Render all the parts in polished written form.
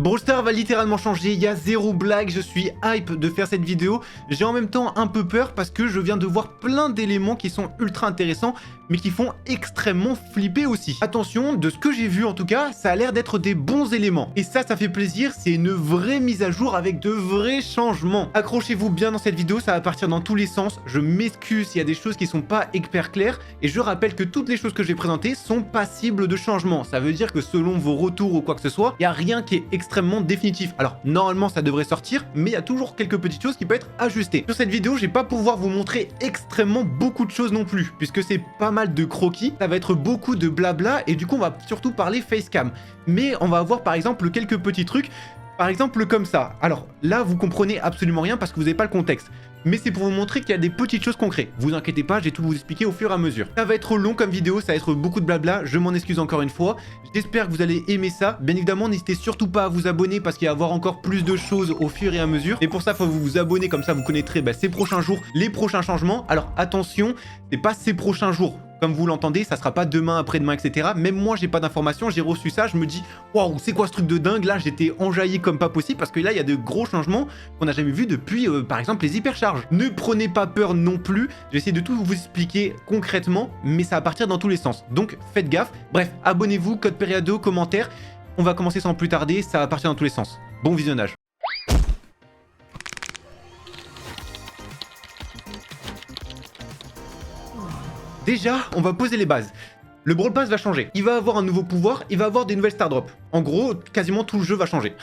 Brawl Stars va littéralement changer, il y a zéro blague, je suis hype de faire cette vidéo. J'ai en même temps un peu peur parce que je viens de voir plein d'éléments qui sont ultra intéressants, mais qui font extrêmement flipper aussi. Attention, de ce que j'ai vu en tout cas, ça a l'air d'être des bons éléments. Et ça fait plaisir, c'est une vraie mise à jour avec de vrais changements. Accrochez-vous bien dans cette vidéo, ça va partir dans tous les sens. Je m'excuse s'il y a des choses qui sont pas hyper claires, et je rappelle que toutes les choses que je vais présenter sont passibles de changement. Ça veut dire que selon vos retours ou quoi que ce soit, il n'y a rien qui est extrêmement définitif. Alors normalement ça devrait sortir, mais il y a toujours quelques petites choses qui peuvent être ajustées. Sur cette vidéo, je vais pas pouvoir vous montrer extrêmement beaucoup de choses non plus, puisque c'est pas mal de croquis, ça va être beaucoup de blabla, et du coup on va surtout parler facecam. Mais on va avoir par exemple quelques petits trucs, par exemple comme ça. Alors là vous comprenez absolument rien parce que vous n'avez pas le contexte. Mais c'est pour vous montrer qu'il y a des petites choses concrètes. Vous inquiétez pas, j'ai tout vous expliquer au fur et à mesure. Ça va être long comme vidéo, ça va être beaucoup de blabla, je m'en excuse encore une fois. J'espère que vous allez aimer ça. Bien évidemment, n'hésitez surtout pas à vous abonner parce qu'il va y avoir encore plus de choses au fur et à mesure. Et pour ça, il faut vous abonner, comme ça vous connaîtrez ces prochains jours, les prochains changements. Alors attention, c'est pas ces prochains jours. Comme vous l'entendez, ça sera pas demain, après-demain, etc. Même moi, j'ai pas d'informations, j'ai reçu ça, je me dis, waouh, c'est quoi ce truc de dingue? Là, j'étais enjaillé comme pas possible parce que là, il y a de gros changements qu'on n'a jamais vu depuis, par exemple, les hypercharges. Ne prenez pas peur non plus, je vais essayer de tout vous expliquer concrètement, mais ça va partir dans tous les sens. Donc, faites gaffe. Bref, abonnez-vous, code Periado, commentaire. On va commencer sans plus tarder, ça va partir dans tous les sens. Bon visionnage. Déjà, on va poser les bases. Le Brawl Pass va changer. Il va avoir un nouveau pouvoir, il va avoir des nouvelles Star Drops. En gros, quasiment tout le jeu va changer.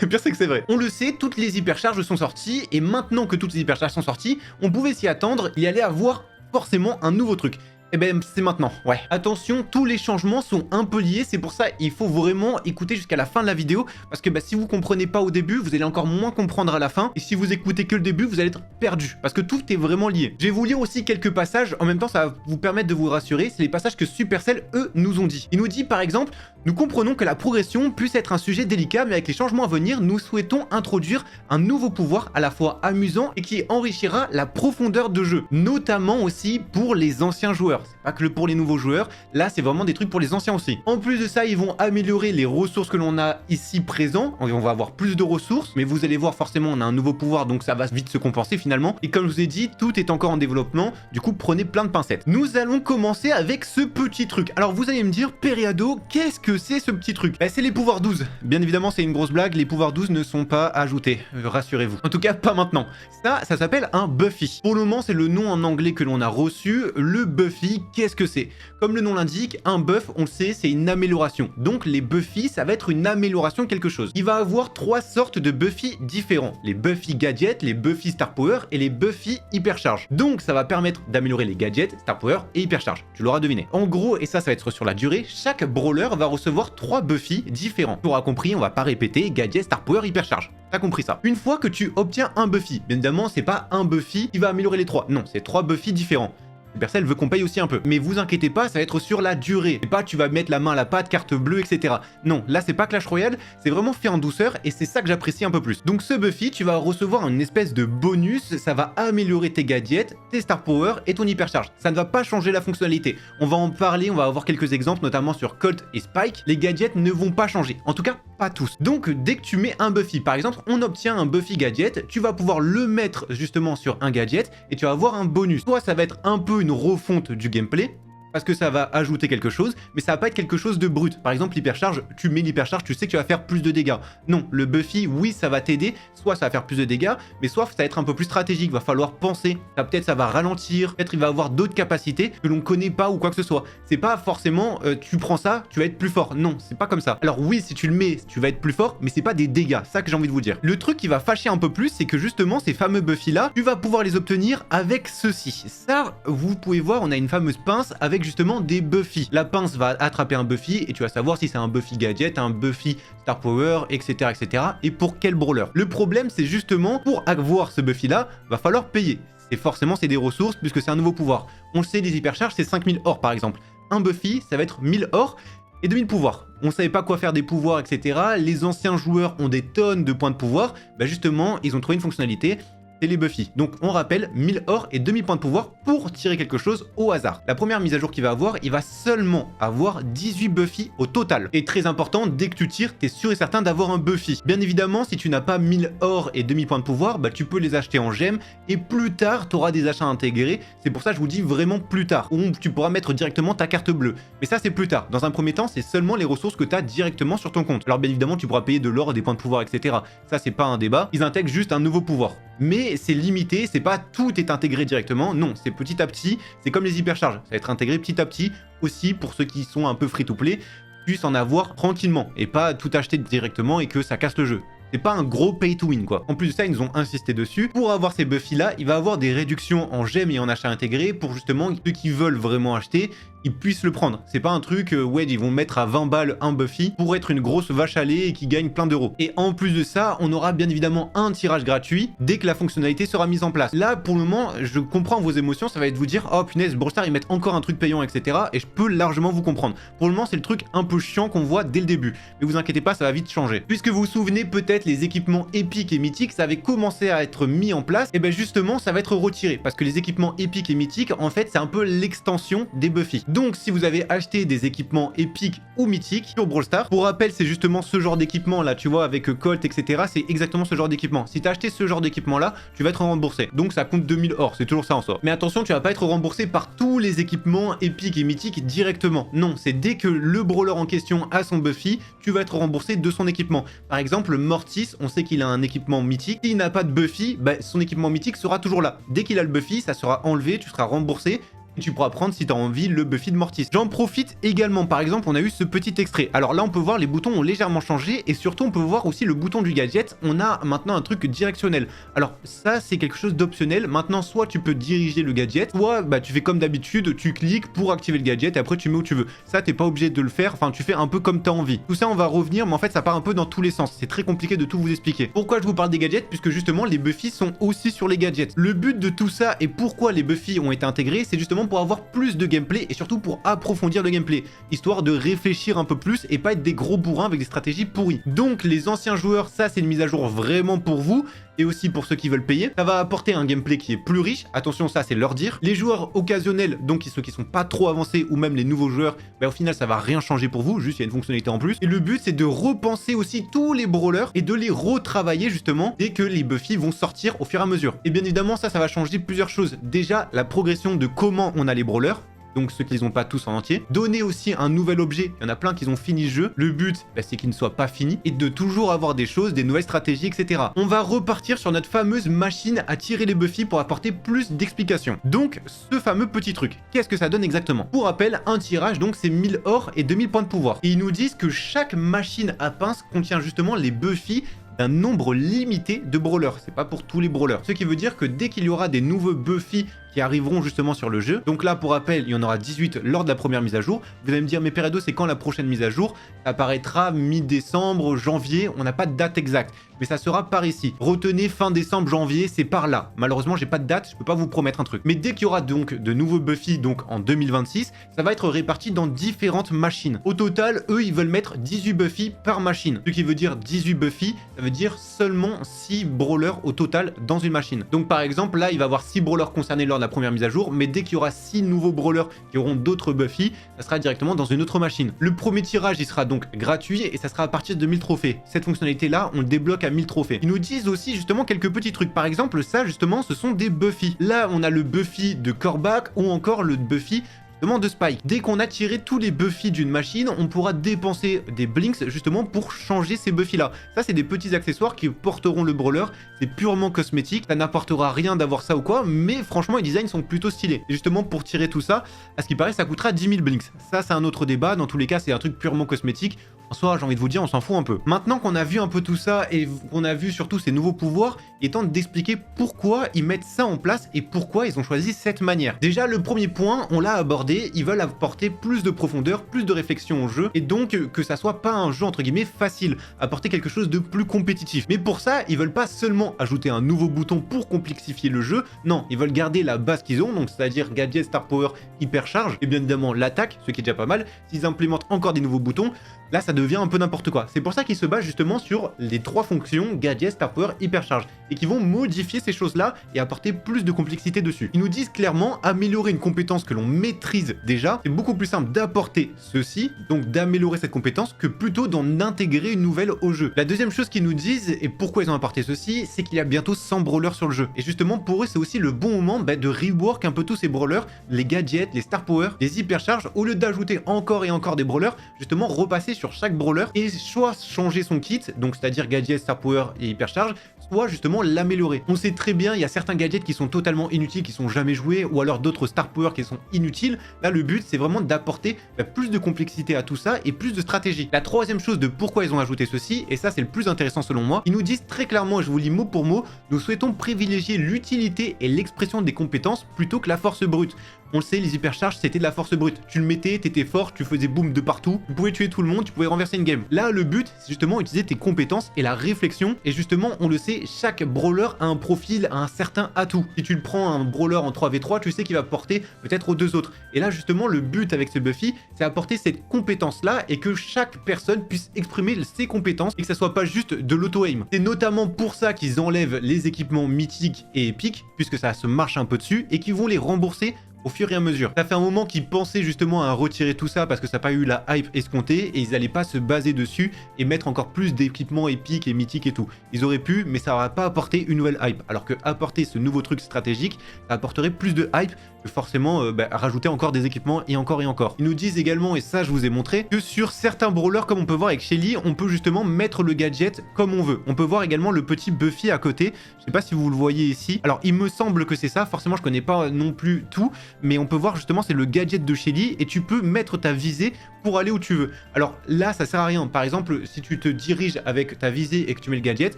Le pire, c'est que c'est vrai. On le sait, toutes les hypercharges sont sorties, et maintenant que toutes les hypercharges sont sorties, on pouvait s'y attendre, il y allait avoir forcément un nouveau truc. Eh ben c'est maintenant, ouais. Attention, tous les changements sont un peu liés, c'est pour ça il faut vraiment écouter jusqu'à la fin de la vidéo, parce que si vous comprenez pas au début, vous allez encore moins comprendre à la fin, et si vous écoutez que le début, vous allez être perdu, parce que tout est vraiment lié. Je vais vous lire aussi quelques passages, en même temps ça va vous permettre de vous rassurer, c'est les passages que Supercell, eux, nous ont dit. Ils nous disent par exemple, nous comprenons que la progression puisse être un sujet délicat, mais avec les changements à venir, nous souhaitons introduire un nouveau pouvoir à la fois amusant et qui enrichira la profondeur de jeu, notamment aussi pour les anciens joueurs. C'est pas que pour les nouveaux joueurs, là c'est vraiment des trucs pour les anciens aussi. En plus de ça, ils vont améliorer les ressources que l'on a ici présents, on va avoir plus de ressources, mais vous allez voir forcément on a un nouveau pouvoir, donc ça va vite se compenser finalement. Et comme je vous ai dit, tout est encore en développement, du coup prenez plein de pincettes. Nous allons commencer avec ce petit truc. Alors vous allez me dire, Periado, qu'est-ce que c'est ce petit truc? C'est les pouvoirs 12. Bien évidemment c'est une grosse blague, les pouvoirs 12 ne sont pas ajoutés, rassurez-vous. En tout cas pas maintenant. Ça s'appelle un Buffy. Pour le moment c'est le nom en anglais que l'on a reçu, le Buffy. Qu'est-ce que c'est? Comme le nom l'indique, un buff, on le sait, c'est une amélioration. Donc les Buffy, ça va être une amélioration de quelque chose. Il va avoir trois sortes de Buffy différents. Les Buffy Gadget, les Buffy Star Power et les Buffy Hypercharge. Donc ça va permettre d'améliorer les gadgets, Star Power et Hypercharge. Tu l'auras deviné. En gros, et ça va être sur la durée, chaque brawler va recevoir trois Buffy différents. Tu auras compris, on va pas répéter gadget, Star Power, Hypercharge. T'as compris ça? Une fois que tu obtiens un Buffy, bien évidemment, c'est pas un Buffy qui va améliorer les trois. Non, c'est trois Buffy différents. Supercell veut qu'on paye aussi un peu. Mais vous inquiétez pas, ça va être sur la durée. C'est pas tu vas mettre la main à la pâte, carte bleue, etc. Non, là c'est pas Clash Royale, c'est vraiment fait en douceur et c'est ça que j'apprécie un peu plus. Donc ce Buffy, tu vas recevoir une espèce de bonus, ça va améliorer tes gadgets, tes Star Power et ton Hypercharge. Ça ne va pas changer la fonctionnalité. On va en parler, on va avoir quelques exemples, notamment sur Colt et Spike. Les gadgets ne vont pas changer. En tout cas, pas tous. Donc dès que tu mets un Buffy, par exemple, on obtient un Buffy gadget, tu vas pouvoir le mettre justement sur un gadget et tu vas avoir un bonus. Soit ça va être un peu une refonte du gameplay, parce que ça va ajouter quelque chose, mais ça va pas être quelque chose de brut. Par exemple, l'hypercharge, tu mets l'hypercharge, tu sais que tu vas faire plus de dégâts. Non, le Buffy, oui, ça va t'aider, soit ça va faire plus de dégâts, mais soit ça va être un peu plus stratégique, va falloir penser. Peut-être ça va ralentir, peut-être il va avoir d'autres capacités que l'on connaît pas ou quoi que ce soit. C'est pas forcément, tu prends ça, tu vas être plus fort. Non, c'est pas comme ça. Alors oui, si tu le mets, tu vas être plus fort, mais c'est pas des dégâts, ça que j'ai envie de vous dire. Le truc qui va fâcher un peu plus, c'est que justement, ces fameux Buffy là, tu vas pouvoir les obtenir avec ceci. Ça, vous pouvez voir, on a une fameuse pince avec justement des Buffy. La pince va attraper un Buffy et tu vas savoir si c'est un Buffy Gadget, un Buffy Star Power, etc. etc. et pour quel brawler. Le problème, c'est justement, pour avoir ce Buffy là, va falloir payer. Et forcément, c'est des ressources puisque c'est un nouveau pouvoir. On le sait, les hypercharges, c'est 5000 or par exemple. Un Buffy, ça va être 1000 or et 2000 pouvoirs. On savait pas quoi faire des pouvoirs, etc. Les anciens joueurs ont des tonnes de points de pouvoir. Bah justement, ils ont trouvé une fonctionnalité. c'est les Buffy. Donc on rappelle, 1000 or et demi point de pouvoir pour tirer quelque chose au hasard. La première mise à jour qu'il va avoir, il va seulement avoir 18 Buffy au total. Et très important, dès que tu tires, t'es sûr et certain d'avoir un Buffy. Bien évidemment, si tu n'as pas 1000 or et demi point de pouvoir, bah tu peux les acheter en gemmes et plus tard, tu auras des achats intégrés. C'est pour ça que je vous dis vraiment plus tard, où tu pourras mettre directement ta carte bleue. Mais ça, c'est plus tard. Dans un premier temps, c'est seulement les ressources que tu as directement sur ton compte. Alors bien évidemment, tu pourras payer de l'or, des points de pouvoir, etc. Ça, c'est pas un débat. Ils intègrent juste un nouveau pouvoir. Mais c'est limité, c'est pas tout est intégré directement, non, c'est petit à petit, c'est comme les hypercharges, ça va être intégré petit à petit, aussi pour ceux qui sont un peu free-to-play, puissent en avoir tranquillement, et pas tout acheter directement et que ça casse le jeu. C'est pas un gros pay to win quoi. En plus de ça, ils nous ont insisté dessus. Pour avoir ces Buffy là, il va avoir des réductions en gemmes et en achats intégrés pour justement ceux qui veulent vraiment acheter, ils puissent le prendre. C'est pas un truc, ouais, ils vont mettre à 20 balles un Buffy pour être une grosse vache à lait et qui gagne plein d'euros. Et en plus de ça, on aura bien évidemment un tirage gratuit dès que la fonctionnalité sera mise en place. Là, pour le moment, je comprends vos émotions, ça va être vous dire, oh punaise, Brawl Stars, ils mettent encore un truc payant, etc. Et je peux largement vous comprendre. Pour le moment, c'est le truc un peu chiant qu'on voit dès le début. Mais vous inquiétez pas, ça va vite changer. Puisque vous vous souvenez peut-être, les équipements épiques et mythiques, ça avait commencé à être mis en place, et bien justement, ça va être retiré. Parce que les équipements épiques et mythiques, en fait, c'est un peu l'extension des Buffy. Donc, si vous avez acheter des équipements épiques ou mythiques sur Brawl Stars. Pour rappel, c'est justement ce genre d'équipement là, tu vois, avec Colt, etc. C'est exactement ce genre d'équipement. Si tu as acheté ce genre d'équipement là, tu vas être remboursé. Donc ça compte 2000 or, c'est toujours ça en soi. Mais attention, tu vas pas être remboursé par tous les équipements épiques et mythiques directement. Non, c'est dès que le brawler en question a son Buffy, tu vas être remboursé de son équipement. Par exemple, Mortis, on sait qu'il a un équipement mythique. S'il n'a pas de Buffy, bah, son équipement mythique sera toujours là. Dès qu'il a le Buffy, ça sera enlevé, tu seras remboursé. Tu pourras prendre si tu as envie le Buffy de Mortis. J'en profite également, par exemple, on a eu ce petit extrait. Alors là, on peut voir les boutons ont légèrement changé et surtout, on peut voir aussi le bouton du gadget. On a maintenant un truc directionnel. Alors ça, c'est quelque chose d'optionnel. Maintenant, soit tu peux diriger le gadget, soit bah, tu fais comme d'habitude, tu cliques pour activer le gadget et après tu mets où tu veux. Ça, t'es pas obligé de le faire. Enfin, tu fais un peu comme tu as envie. Tout ça, on va revenir, mais en fait, ça part un peu dans tous les sens. C'est très compliqué de tout vous expliquer. Pourquoi je vous parle des gadgets? Puisque justement, les Buffy sont aussi sur les gadgets. Le but de tout ça et pourquoi les Buffy ont été intégrés, c'est justement pour avoir plus de gameplay et surtout pour approfondir le gameplay, histoire de réfléchir un peu plus et pas être des gros bourrins avec des stratégies pourries. Donc les anciens joueurs, ça c'est une mise à jour vraiment pour vous et aussi pour ceux qui veulent payer. Ça va apporter un gameplay qui est plus riche, attention ça c'est leur dire. Les joueurs occasionnels, donc ceux qui sont pas trop avancés ou même les nouveaux joueurs, bah, au final ça va rien changer pour vous, juste il y a une fonctionnalité en plus. Et le but c'est de repenser aussi tous les brawlers et de les retravailler justement dès que les Buffy vont sortir au fur et à mesure. Et bien évidemment ça va changer plusieurs choses. Déjà la progression de comment on a les brawlers, donc ceux qui les ont pas tous en entier. Donner aussi un nouvel objet, il y en a plein qui ont fini le jeu. Le but, bah, c'est qu'il ne soit pas fini et de toujours avoir des choses, des nouvelles stratégies, etc. On va repartir sur notre fameuse machine à tirer les Buffy pour apporter plus d'explications. Donc, ce fameux petit truc, qu'est-ce que ça donne exactement? Pour rappel, un tirage, donc c'est 1000 or et 2000 points de pouvoir. Et ils nous disent que chaque machine à pince contient justement les Buffy d'un nombre limité de brawlers. C'est pas pour tous les brawlers. Ce qui veut dire que dès qu'il y aura des nouveaux Buffy qui arriveront justement sur le jeu, donc là pour rappel il y en aura 18 lors de la première mise à jour. Vous allez me dire mais Peredo c'est quand la prochaine mise à jour? Ça apparaîtra mi-décembre, janvier, on n'a pas de date exacte, mais ça sera par ici. Retenez fin décembre, janvier, c'est par là. Malheureusement j'ai pas de date, je peux pas vous promettre un truc. Mais dès qu'il y aura donc de nouveaux Buffy donc en 2026, ça va être réparti dans différentes machines. Au total, eux ils veulent mettre 18 Buffy par machine. Ce qui veut dire 18 Buffy, ça veut dire seulement 6 brawlers au total dans une machine. Donc par exemple là il va y avoir 6 brawlers concernés lors de la première mise à jour, mais dès qu'il y aura 6 nouveaux brawlers qui auront d'autres Buffy, ça sera directement dans une autre machine. Le premier tirage il sera donc gratuit et ça sera à partir de 1000 trophées. Cette fonctionnalité là on le débloque à 1000 trophées. Ils nous disent aussi justement quelques petits trucs. Par exemple ça justement ce sont des Buffy. Là on a le Buffy de Kor'bak ou encore le Buffy de Spike. Dès qu'on a tiré tous les Buffy d'une machine, on pourra dépenser des blinks justement pour changer ces Buffy là. Ça c'est des petits accessoires qui porteront le brawler, c'est purement cosmétique, ça n'apportera rien d'avoir ça ou quoi, mais franchement les designs sont plutôt stylés. Et justement pour tirer tout ça, à ce qui paraît ça coûtera 10 000 blinks. Ça c'est un autre débat, dans tous les cas c'est un truc purement cosmétique. En soi, j'ai envie de vous dire, on s'en fout un peu. Maintenant qu'on a vu un peu tout ça et qu'on a vu surtout ces nouveaux pouvoirs, il est temps d'expliquer pourquoi ils mettent ça en place et pourquoi ils ont choisi cette manière. Déjà, le premier point, on l'a abordé, ils veulent apporter plus de profondeur, plus de réflexion au jeu et donc que ça soit pas un jeu entre guillemets facile, apporter quelque chose de plus compétitif. Mais pour ça, ils veulent pas seulement ajouter un nouveau bouton pour complexifier le jeu, non, ils veulent garder la base qu'ils ont, donc c'est-à-dire gadget, star power, hypercharge et bien évidemment l'attaque, ce qui est déjà pas mal. S'ils implémentent encore des nouveaux boutons, là ça devient un peu n'importe quoi. C'est pour ça qu'ils se basent justement sur les 3 fonctions, gadget, star power, hypercharge, et qui vont modifier ces choses-là et apporter plus de complexité dessus. Ils nous disent clairement, améliorer une compétence que l'on maîtrise déjà, c'est beaucoup plus simple d'apporter ceci, donc d'améliorer cette compétence, que plutôt d'en intégrer une nouvelle au jeu. La deuxième chose qu'ils nous disent, et pourquoi ils ont apporté ceci, c'est qu'il y a bientôt 100 brawlers sur le jeu. Et justement, pour eux, c'est aussi le bon moment de rework un peu tous ces brawlers, les gadgets, les star power, les hypercharges, au lieu d'ajouter encore et encore des brawlers, justement repasser sur chaque brawler et soit changer son kit, donc c'est-à-dire gadget, star power et hypercharge, soit justement l'améliorer. On sait très bien, il y a certains gadgets qui sont totalement inutiles, qui sont jamais joués, ou alors d'autres star power qui sont inutiles. Là, le but, c'est vraiment d'apporter plus de complexité à tout ça et plus de stratégie. La troisième chose de pourquoi ils ont ajouté ceci, et ça c'est le plus intéressant selon moi, ils nous disent très clairement, je vous lis mot pour mot, nous souhaitons privilégier l'utilité et l'expression des compétences plutôt que la force brute. On le sait, les hypercharges, c'était de la force brute. Tu le mettais, t'étais fort, tu faisais boum de partout, tu pouvais tuer tout le monde, tu pouvais renverser une game. Là, le but, c'est justement utiliser tes compétences et la réflexion. Et justement, on le sait, chaque brawler a un profil, a un certain atout. Si tu le prends un brawler en 3v3, tu sais qu'il va porter peut-être aux 2 autres. Et là, justement, le but avec ce Buffy, c'est apporter cette compétence-là et que chaque personne puisse exprimer ses compétences et que ça soit pas juste de l'auto-aim. C'est notamment pour ça qu'ils enlèvent les équipements mythiques et épiques, puisque ça se marche un peu dessus, et qu'ils vont les rembourser au fur et à mesure. Ça fait un moment qu'ils pensaient justement à retirer tout ça parce que ça n'a pas eu la hype escomptée et ils n'allaient pas se baser dessus et mettre encore plus d'équipements épiques et mythiques et tout. Ils auraient pu, mais ça n'aurait pas apporté une nouvelle hype. Alors que apporter ce nouveau truc stratégique, ça apporterait plus de hype que forcément rajouter encore des équipements et encore et encore. Ils nous disent également, et ça je vous ai montré, que sur certains brawlers, comme on peut voir avec Shelly, on peut justement mettre le gadget comme on veut. On peut voir également le petit Buffy à côté. Je sais pas si vous le voyez ici. Alors il me semble que c'est ça. Forcément je connais pas non plus tout, mais on peut voir justement c'est le gadget de Shelly et tu peux mettre ta visée pour aller où tu veux. Alors là ça sert à rien, par exemple si tu te diriges avec ta visée et que tu mets le gadget,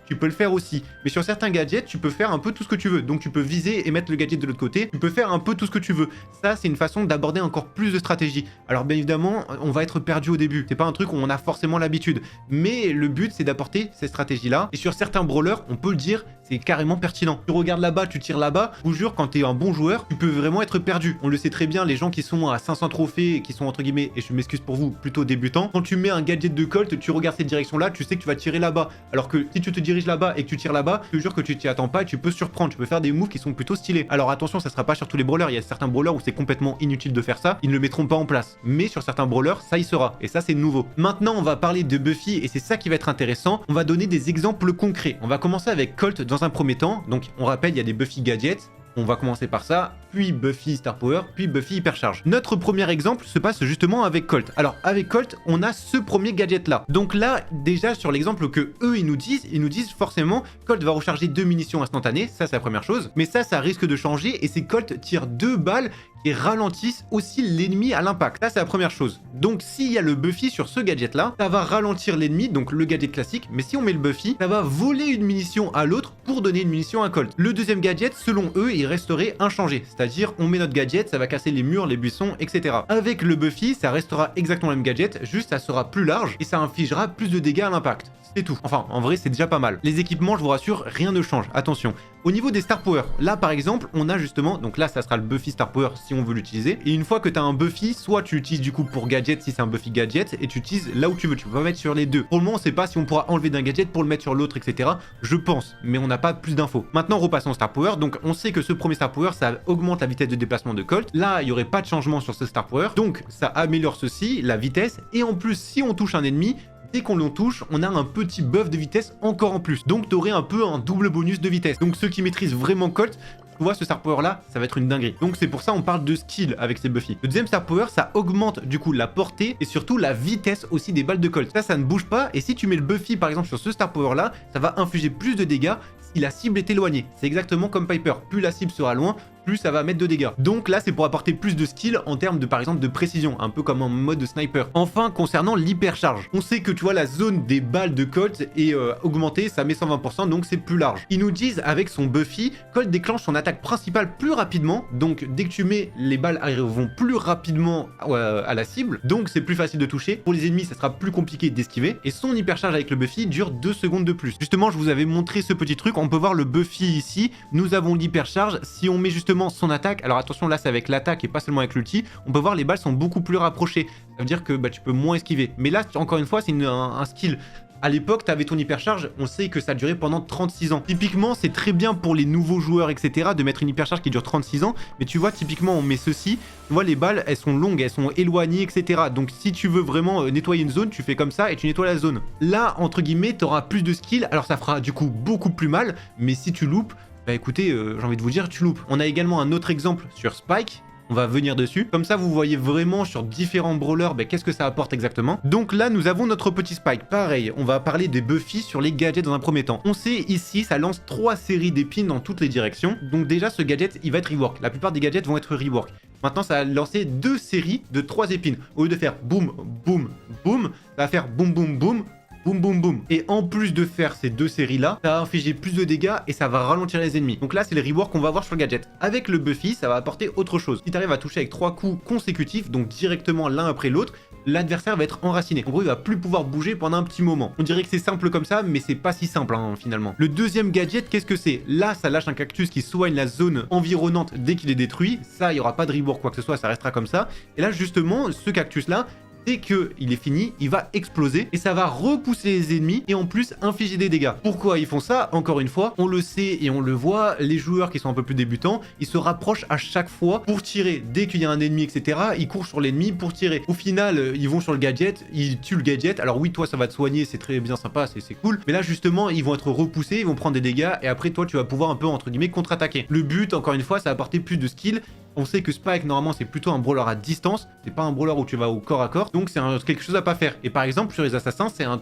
tu peux le faire aussi, mais sur certains gadgets tu peux faire un peu tout ce que tu veux, donc tu peux viser et mettre le gadget de l'autre côté, tu peux faire un peu tout ce que tu veux. Ça c'est une façon d'aborder encore plus de stratégie. Alors bien évidemment on va être perdu au début, c'est pas un truc où on a forcément l'habitude, mais le but c'est d'apporter ces stratégies là, et sur certains brawlers on peut le dire, c'est carrément pertinent. Tu regardes là-bas, tu tires là-bas, je vous jure quand t'es un bon joueur, tu peux vraiment être perdu. On le sait très bien, les gens qui sont à 500 trophées et qui sont entre guillemets, et je m'excuse pour vous, plutôt débutants, quand tu mets un gadget de Colt, tu regardes cette direction-là, tu sais que tu vas tirer là-bas. Alors que si tu te diriges là-bas et que tu tires là-bas, je te jure que tu t'y attends pas et tu peux surprendre, tu peux faire des moves qui sont plutôt stylés. Alors attention, ça sera pas sur tous les brawlers, il y a certains brawlers où c'est complètement inutile de faire ça, ils ne le mettront pas en place. Mais sur certains brawlers, ça y sera, et ça c'est nouveau. Maintenant, on va parler de Buffy et c'est ça qui va être intéressant. On va donner des exemples concrets. On va commencer avec Colt dans un premier temps. Donc on rappelle, il y a des Buffy gadgets. On va commencer par ça, puis Buffy Star Power, puis Buffy Hypercharge. Notre premier exemple se passe justement avec Colt. Alors avec Colt, on a ce premier gadget là. Donc là, déjà sur l'exemple que eux ils nous disent forcément Colt va recharger 2 munitions instantanées, ça c'est la première chose. Mais ça risque de changer et c'est Colt tire 2 balles qui ralentissent aussi l'ennemi à l'impact. Ça c'est la première chose. Donc s'il y a le Buffy sur ce gadget là, ça va ralentir l'ennemi, donc le gadget classique. Mais si on met le Buffy, ça va voler une munition à l'autre pour donner une munition à Colt. Le deuxième gadget, selon eux, il resterait inchangé. C'est-à-dire, on met notre gadget, ça va casser les murs, les buissons, etc. Avec le Buffy, ça restera exactement le même gadget, juste ça sera plus large et ça infligera plus de dégâts à l'impact. C'est tout. Enfin, en vrai, c'est déjà pas mal. Les équipements, je vous rassure, rien ne change. Attention. Au niveau des Star Power, là par exemple, on a justement, donc là ça sera le Buffy Star Power si on veut l'utiliser. Et une fois que tu as un Buffy, soit tu l'utilises du coup pour gadget si c'est un Buffy gadget, et tu utilises là où tu veux. Tu peux pas mettre sur les deux. Pour le moment, on sait pas si on pourra enlever d'un gadget pour le mettre sur l'autre, etc. Je pense, mais on n'a pas plus d'infos. Maintenant, repassons au Star Power. Donc on sait que ce premier Star Power, ça augmente la vitesse de déplacement de Colt. Là, il y aurait pas de changement sur ce Star Power. Donc ça améliore ceci, la vitesse. Et en plus, si on touche un ennemi, dès qu'on le touche, on a un petit buff de vitesse encore en plus. Donc tu aurais un peu un double bonus de vitesse. Donc ceux qui maîtrisent vraiment Colt, tu vois ce Star Power là, ça va être une dinguerie. Donc c'est pour ça on parle de skill avec ces Buffy. Le deuxième Star Power, ça augmente du coup la portée et surtout la vitesse aussi des balles de Colt. Ça ne bouge pas et si tu mets le Buffy par exemple sur ce Star Power là, ça va infliger plus de dégâts si la cible est éloignée. C'est exactement comme Piper. Plus la cible sera loin, plus ça va mettre de dégâts. Donc là, c'est pour apporter plus de skill en termes de, par exemple, de précision, un peu comme en mode de sniper. Enfin, concernant l'hypercharge, on sait que tu vois la zone des balles de Colt est augmentée, ça met 120%, donc c'est plus large. Ils nous disent avec son Buffy, Colt déclenche son attaque principale plus rapidement, donc dès que tu mets, les balles arriveront plus rapidement à la cible, donc c'est plus facile de toucher. Pour les ennemis, ça sera plus compliqué d'esquiver, et son hypercharge avec le Buffy dure 2 secondes de plus. Justement, je vous avais montré ce petit truc, on peut voir le Buffy ici, nous avons l'hypercharge, si on met justement justement son attaque. Alors attention, là c'est avec l'attaque et pas seulement avec l'ulti. On peut voir les balles sont beaucoup plus rapprochées. Ça veut dire que tu peux moins esquiver. Mais là, encore une fois, c'est un skill. À l'époque, tu avais ton hypercharge, on sait que ça durait pendant 36 ans. Typiquement, c'est très bien pour les nouveaux joueurs, etc. de mettre une hypercharge qui dure 36 ans. Mais tu vois, typiquement, on met ceci. Tu vois, les balles, elles sont longues, elles sont éloignées, etc. Donc si tu veux vraiment nettoyer une zone, tu fais comme ça et tu nettoies la zone. Là, entre guillemets, tu auras plus de skill. Alors ça fera du coup beaucoup plus mal. Mais si tu loupes, bah écoutez, j'ai envie de vous dire, tu loupes. On a également un autre exemple sur Spike. On va venir dessus. Comme ça, vous voyez vraiment sur différents brawlers qu'est-ce que ça apporte exactement. Donc là, nous avons notre petit Spike. Pareil, on va parler des Buffy sur les gadgets dans un premier temps. On sait ici, ça lance 3 séries d'épines dans toutes les directions. Donc déjà, ce gadget, il va être rework. La plupart des gadgets vont être rework. Maintenant, ça va lancer 2 séries de 3 épines. Au lieu de faire boum, boum, boum, ça va faire boum, boum, boum, boum boum boum. Et en plus de faire ces 2 séries là, ça va infliger plus de dégâts et ça va ralentir les ennemis. Donc là c'est les reworks qu'on va avoir sur le gadget. Avec le Buffy, ça va apporter autre chose. Si tu arrives à toucher avec 3 coups consécutifs, donc directement l'un après l'autre, l'adversaire va être enraciné. En gros, il va plus pouvoir bouger pendant un petit moment. On dirait que c'est simple comme ça, mais c'est pas si simple finalement. Le deuxième gadget, qu'est-ce que c'est? Là, ça lâche un cactus qui soigne la zone environnante dès qu'il est détruit. Ça, il y aura pas de rework quoi que ce soit, ça restera comme ça. Et là, justement, ce cactus là, dès qu'il est fini, il va exploser et ça va repousser les ennemis et en plus infliger des dégâts. Pourquoi ils font ça? Encore une fois, on le sait et on le voit, les joueurs qui sont un peu plus débutants, ils se rapprochent à chaque fois pour tirer. Dès qu'il y a un ennemi, etc., ils courent sur l'ennemi pour tirer. Au final, ils vont sur le gadget, ils tuent le gadget. Alors oui, toi, ça va te soigner, c'est très bien sympa, c'est cool. Mais là, justement, ils vont être repoussés, ils vont prendre des dégâts et après, toi, tu vas pouvoir un peu, entre guillemets, contre-attaquer. Le but, encore une fois, c'est apporter plus de skill. On sait que Spike, normalement, c'est plutôt un brawler à distance. C'est pas un brawler où tu vas au corps à corps. Donc, c'est quelque chose à pas faire. Et par exemple, sur les assassins, c'est un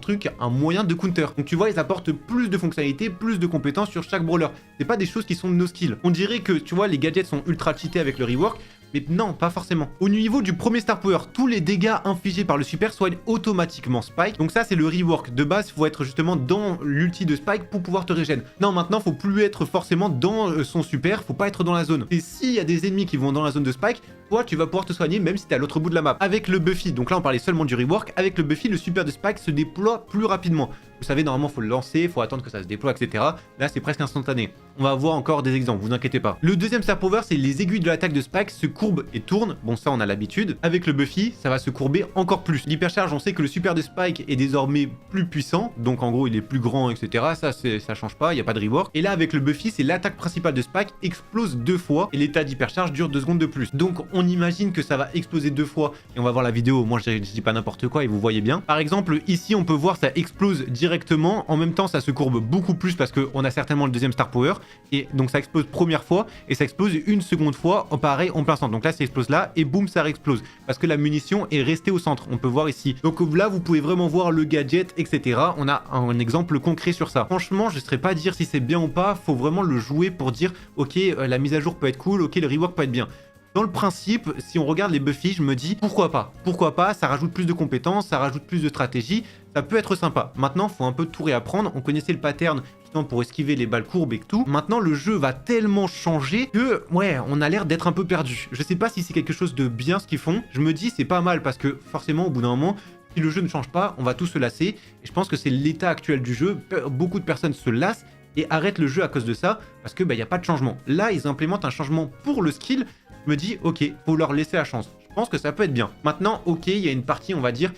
moyen de counter. Donc, tu vois, ils apportent plus de fonctionnalités, plus de compétences sur chaque brawler. C'est pas des choses qui sont de nos skills. On dirait que, tu vois, les gadgets sont ultra cheatés avec le rework. Mais non, pas forcément. Au niveau du premier star power, tous les dégâts infligés par le super soignent automatiquement Spike. Donc ça, c'est le rework. De base, il faut être justement dans l'ulti de Spike pour pouvoir te régénérer. Non, maintenant, faut plus être forcément dans son super, faut pas être dans la zone. Et s'il y a des ennemis qui vont dans la zone de Spike, toi, tu vas pouvoir te soigner même si t'es à l'autre bout de la map. Avec le Buffy, donc là, on parlait seulement du rework. Avec le Buffy, le super de Spike se déploie plus rapidement. Vous savez, normalement, faut le lancer, faut attendre que ça se déploie, etc. Là, c'est presque instantané. On va voir encore des exemples, vous inquiétez pas. Le deuxième star power, c'est les aiguilles de l'attaque de Spike se courbent et tournent. Bon, ça, on a l'habitude. Avec le Buffy, ça va se courber encore plus. L'hypercharge, on sait que le super de Spike est désormais plus puissant. Donc, en gros, il est plus grand, etc. Ça change pas, il n'y a pas de rework. Et là, avec le Buffy, c'est l'attaque principale de Spike explose 2 fois et l'état d'hypercharge dure 2 secondes de plus. Donc, on imagine que ça va exploser 2 fois. Et on va voir la vidéo. Moi, je dis pas n'importe quoi et vous voyez bien. Par exemple, ici, on peut voir ça explose directement. En même temps, ça se courbe beaucoup plus parce qu'on a certainement le deuxième star power. Et donc, ça explose première fois et ça explose une seconde fois, pareil, en plein centre. Donc là, ça explose là et boum, ça réexplose. Parce que la munition est restée au centre. On peut voir ici. Donc là, vous pouvez vraiment voir le gadget, etc. On a un exemple concret sur ça. Franchement, je ne saurais pas dire si c'est bien ou pas. Faut vraiment le jouer pour dire, ok, la mise à jour peut être cool, ok, le rework peut être bien. Dans le principe, si on regarde les Buffy, je me dis pourquoi pas? Pourquoi pas? Ça rajoute plus de compétences, ça rajoute plus de stratégie, ça peut être sympa. Maintenant, faut un peu tout réapprendre. On connaissait le pattern justement pour esquiver les balles courbes et tout. Maintenant, le jeu va tellement changer que, ouais, on a l'air d'être un peu perdu. Je sais pas si c'est quelque chose de bien ce qu'ils font. Je me dis c'est pas mal parce que forcément, au bout d'un moment, si le jeu ne change pas, on va tous se lasser. Et je pense que c'est l'état actuel du jeu. Beaucoup de personnes se lassent et arrêtent le jeu à cause de ça parce que y a pas de changement. Là, ils implémentent un changement pour le skill. Je me dis, ok, faut leur laisser la chance. Je pense que ça peut être bien. Maintenant, ok, il y a une partie, on va dire,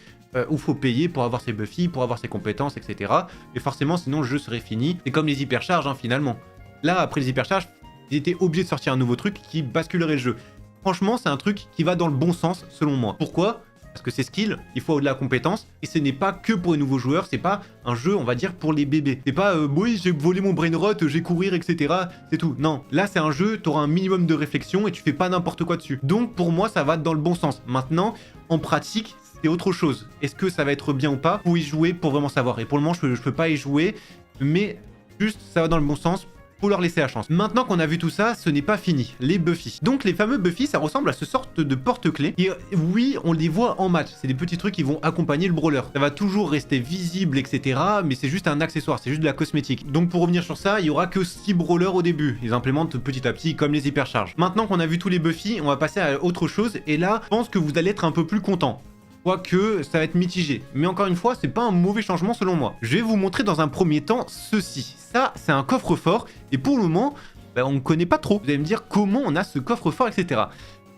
où faut payer pour avoir ses Buffy, pour avoir ses compétences, etc. Mais forcément, sinon, le jeu serait fini. C'est comme les hypercharges, finalement. Là, après les hypercharges, ils étaient obligés de sortir un nouveau truc qui basculerait le jeu. Franchement, c'est un truc qui va dans le bon sens, selon moi. Pourquoi ? Parce que c'est skill, il faut de la compétence, et ce n'est pas que pour les nouveaux joueurs, c'est pas un jeu, on va dire, pour les bébés. C'est pas, oui, j'ai volé mon brain rot, j'ai courir, etc. C'est tout. Non, là, c'est un jeu, t'auras un minimum de réflexion et tu fais pas n'importe quoi dessus. Donc, pour moi, ça va dans le bon sens. Maintenant, en pratique, c'est autre chose. Est-ce que ça va être bien ou pas? Faut y jouer pour vraiment savoir. Et pour le moment, je peux pas y jouer, mais juste, ça va dans le bon sens. Faut leur laisser la chance. Maintenant qu'on a vu tout ça, ce n'est pas fini. Les Buffy. Donc les fameux Buffy, ça ressemble à ce sorte de porte-clés. Et oui, on les voit en match. C'est des petits trucs qui vont accompagner le brawler. Ça va toujours rester visible, etc. Mais c'est juste un accessoire, c'est juste de la cosmétique. Donc pour revenir sur ça, il y aura que 6 brawlers au début. Ils implémentent petit à petit comme les hypercharges. Maintenant qu'on a vu tous les Buffy, on va passer à autre chose. Et là, je pense que vous allez être un peu plus content. Quoique ça va être mitigé. Mais encore une fois, c'est pas un mauvais changement selon moi. Je vais vous montrer dans un premier temps ceci. Ça, c'est un coffre-fort. Et pour le moment, Ben, on ne connaît pas trop. Vous allez me dire comment on a ce coffre-fort, etc.